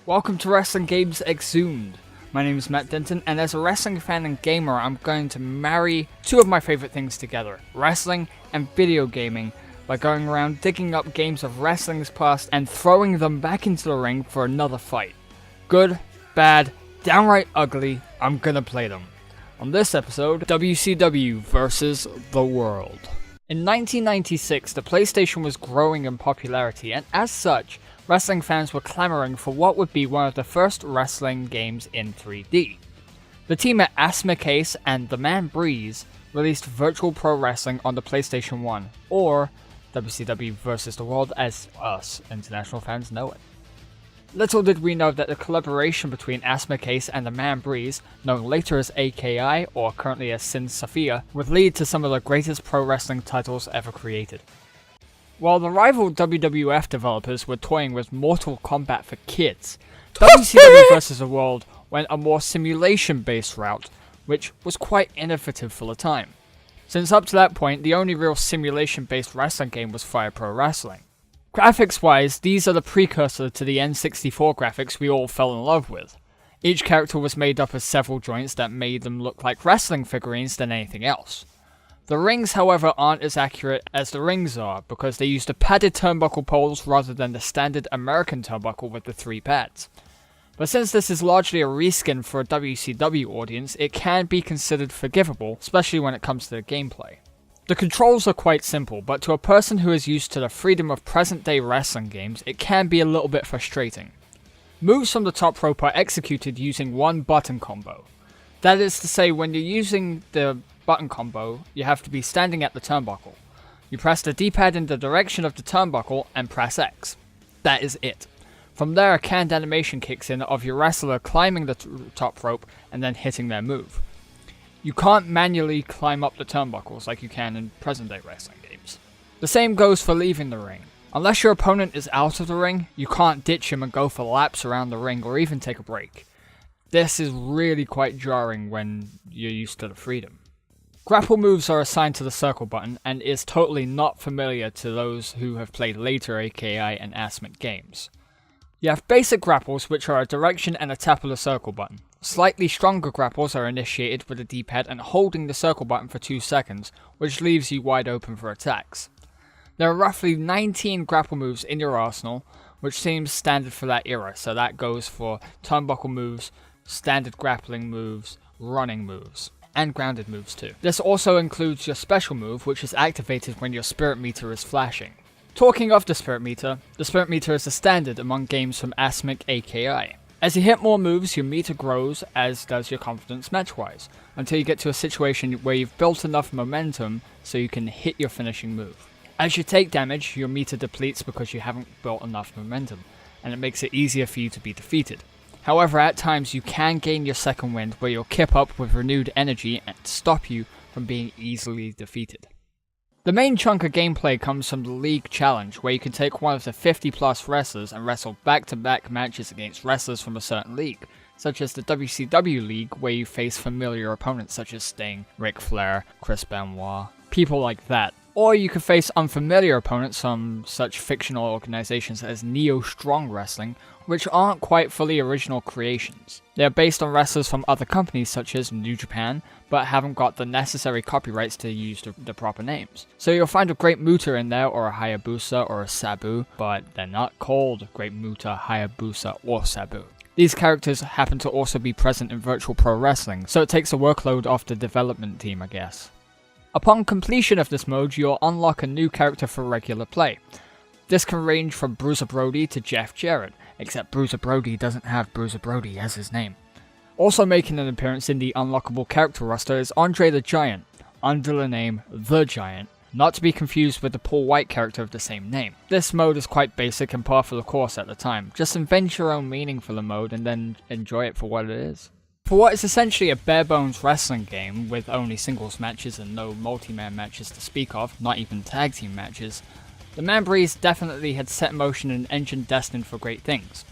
Welcome to Wrestling Games Exhumed. My name is Matt Denton, and as a wrestling fan and gamer, I'm going to marry two of my favorite things together, wrestling and video gaming, by going around digging up games of wrestling's past and throwing them back into the ring for another fight. Good, bad, downright ugly, I'm gonna play them. On this episode, WCW versus the World. In 1996, the PlayStation was growing in popularity, and as such, wrestling fans were clamoring for what would be one of the first wrestling games in 3D. The team at Asmik and The Man Breeze released Virtual Pro Wrestling on the PlayStation 1, or WCW vs. the World as us international fans know it. Little did we know that the collaboration between Asmik and The Man Breeze, known later as AKI or currently as Sin Safia, would lead to some of the greatest pro wrestling titles ever created. While the rival WWF developers were toying with Mortal Kombat for kids, WCW vs. the World went a more simulation-based route, which was quite innovative for the time. Since up to that point, the only real simulation-based wrestling game was Fire Pro Wrestling. Graphics-wise, these are the precursor to the N64 graphics we all fell in love with. Each character was made up of several joints that made them look like wrestling figurines than anything else. The rings, however, aren't as accurate as the rings are, because they used the padded turnbuckle poles rather than the standard American turnbuckle with the 3 pads. But since this is largely a reskin for a WCW audience, it can be considered forgivable, especially when it comes to the gameplay. The controls are quite simple, but to a person who is used to the freedom of present-day wrestling games, it can be a little bit frustrating. Moves from the top rope are executed using one button combo. That is to say, when you're using the button combo, you have to be standing at the turnbuckle. You press the D-pad in the direction of the turnbuckle and press X. That is it. From there, a canned animation kicks in of your wrestler climbing the top rope and then hitting their move. You can't manually climb up the turnbuckles like you can in present-day wrestling games. The same goes for leaving the ring. Unless your opponent is out of the ring, you can't ditch him and go for laps around the ring or even take a break. This is really quite jarring when you're used to the freedom. Grapple moves are assigned to the circle button and is totally not familiar to those who have played later AKI and Asmik games. You have basic grapples, which are a direction and a tap of the circle button. Slightly stronger grapples are initiated with the D-pad and holding the circle button for 2 seconds, which leaves you wide open for attacks. There are roughly 19 grapple moves in your arsenal, which seems standard for that era, so that goes for turnbuckle moves, standard grappling moves, running moves, and grounded moves too. This also includes your special move, which is activated when your spirit meter is flashing. Talking of the spirit meter is a standard among games from Asmik AKI. As you hit more moves, your meter grows, as does your confidence match-wise, until you get to a situation where you've built enough momentum so you can hit your finishing move. As you take damage, your meter depletes because you haven't built enough momentum, and it makes it easier for you to be defeated. However, at times you can gain your second wind where you'll kip up with renewed energy and stop you from being easily defeated. The main chunk of gameplay comes from the League Challenge, where you can take one of the 50+ wrestlers and wrestle back-to-back matches against wrestlers from a certain league, such as the WCW League, where you face familiar opponents such as Sting, Ric Flair, Chris Benoit, people like that. Or you could face unfamiliar opponents from such fictional organizations as Neo Strong Wrestling, which aren't quite fully original creations. They are based on wrestlers from other companies such as New Japan, but haven't got the necessary copyrights to use the proper names. So you'll find a Great Muta in there, or a Hayabusa, or a Sabu, but they're not called Great Muta, Hayabusa, or Sabu. These characters happen to also be present in Virtual Pro Wrestling, so it takes the workload off the development team, I guess. Upon completion of this mode, you'll unlock a new character for regular play. This can range from Bruiser Brody to Jeff Jarrett, except Bruiser Brody doesn't have Bruiser Brody as his name. Also making an appearance in the unlockable character roster is Andre the Giant, under the name The Giant, not to be confused with the Paul White character of the same name. This mode is quite basic and par for the course at the time. Just invent your own meaning for the mode and then enjoy it for what it is. For what is essentially a bare-bones wrestling game with only singles matches and no multi-man matches to speak of, not even tag team matches, the Man Breeze definitely had set in motion an engine destined for great things,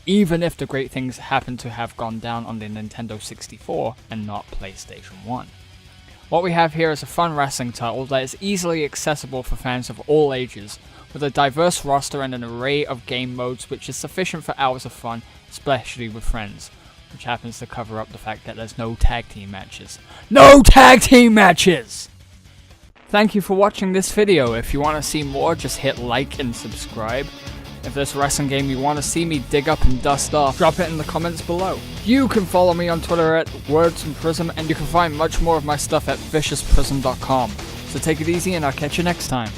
even if the great things happened to have gone down on the Nintendo 64 and not PlayStation 1. What we have here is a fun wrestling title that is easily accessible for fans of all ages, with a diverse roster and an array of game modes which is sufficient for hours of fun, especially with friends. Which happens to cover up the fact that there's no tag team matches. No tag team matches! Thank you for watching this video. If you want to see more, just hit like and subscribe. If there's a wrestling game you want to see me dig up and dust off, drop it in the comments below. You can follow me on Twitter at WordsandPrism, and you can find much more of my stuff at ViciousPrism.com. So take it easy and I'll catch you next time.